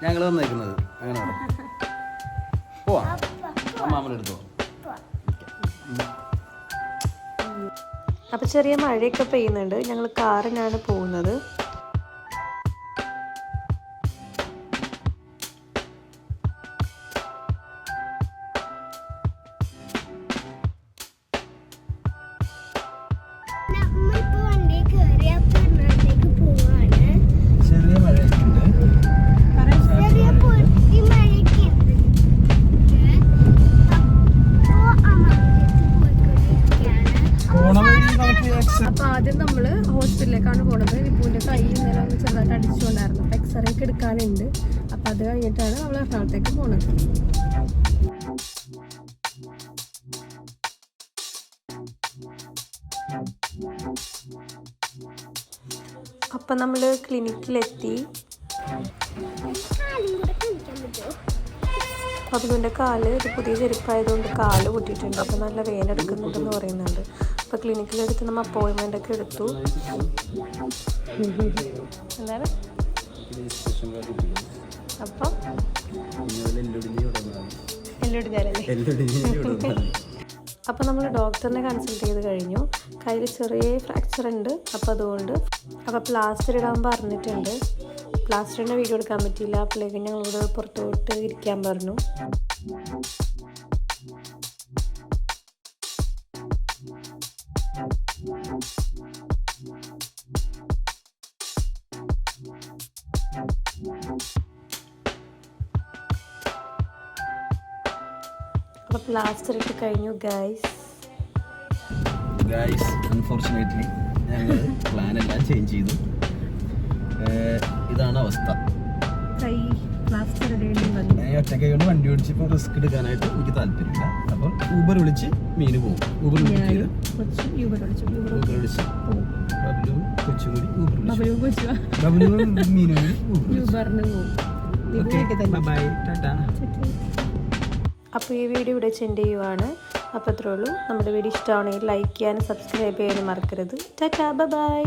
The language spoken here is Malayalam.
ഞങ്ങൾ വന്നേക്കുന്നത് അങ്ങനെ പോവാ മാമനെടുത്തോ. അപ്പോൾ ചെറിയ മഴയൊക്കെ പെയ്യുന്നുണ്ട്. ഞങ്ങൾ കാറിനാണ് പോകുന്നത്. ചെറിയ മഴയൊക്കെ ഉണ്ട്. അപ്പോൾ ആദ്യം നമ്മൾ ഹോസ്പിറ്റലിലേക്കാണ് പോകുന്നത്. വിപ്പുവിൻ്റെ കൈ ഇന്നലെ ഒന്ന് ചെറുതായിട്ട് അടിച്ചുകൊണ്ടായിരുന്നു. അപ്പോൾ എക്സ്റേ ഒക്കെ എടുക്കാനുണ്ട്. അപ്പോൾ അത് കഴിഞ്ഞിട്ടാണ് നമ്മൾ എറണാകുളത്തേക്ക് പോകുന്നത്. അപ്പം നമ്മൾ ക്ലിനിക്കിലെത്തി. പബലുവിൻ്റെ കാല് ഒരു പുതിയ ചെരുപ്പായതുകൊണ്ട് കാല് പൊട്ടിയിട്ടുണ്ട്. അപ്പോൾ നല്ല വേദന എടുക്കുന്നുണ്ടെന്ന് പറയുന്നുണ്ട്. അപ്പോൾ ക്ലിനിക്കിലെടുത്ത് നമ്മൾ അപ്പോയിൻമെൻ്റ് ഒക്കെ എടുത്തു. എന്താണ് അപ്പം അപ്പോൾ നമ്മൾ ഡോക്ടറിനെ കൺസൾട്ട് ചെയ്ത് കഴിഞ്ഞു. കയ്യിൽ ചെറിയ ഫ്രാക്ചർ ഉണ്ട്. അപ്പോൾ പ്ലാസ്റ്റർ ഇടാൻ പറഞ്ഞിട്ടുണ്ട്. പ്ലാസ്റ്ററിൻ്റെ വീഡിയോ എടുക്കാൻ പറ്റിയില്ല. അപ്പോഴേക്കും ഞങ്ങളിവിടെ പുറത്തോട്ട് ഇരിക്കാൻ പറഞ്ഞു. അപ്പോൾ പ്ലാസ്റ്റർ ഇട്ട് കഴിഞ്ഞു ഗൈസ്. അൺഫോർച്ചുനേറ്റ്ലി ഞങ്ങൾ പ്ലാൻ എല്ലാം ചേഞ്ച് ചെയ്തു. ഇതാണ് അവസ്ഥ. കൈ പ്ലാസ്റ്റർ ഒറ്റക്കൈ കൊണ്ട് വണ്ടി ഓടിച്ച് ഇപ്പോൾ റിസ്ക് എടുക്കാനായിട്ട് എനിക്ക് താല്പര്യമില്ല. അപ്പോൾ ഊബർ വിളിച്ച് മീന് പോകും. ഊബർ വിളിച്ച് ബബ്ലു കൊച്ചും കൂടി ഊബർ വിളിച്ചു. ബബ്ലു മീനും കൂടി ബൈ ടാറ്റാ. അപ്പോൾ ഈ വീഡിയോ ഇവിടെ സെൻഡ് ചെയ്യുവാണ്. അപ്പോൾ അത്രേ ഉള്ളൂ. നമ്മുടെ വീഡിയോ ഇഷ്ടമാണെങ്കിൽ ലൈക്ക് ചെയ്യാനും സബ്സ്ക്രൈബ് ചെയ്യാനും മറക്കരുത്. Tata bye.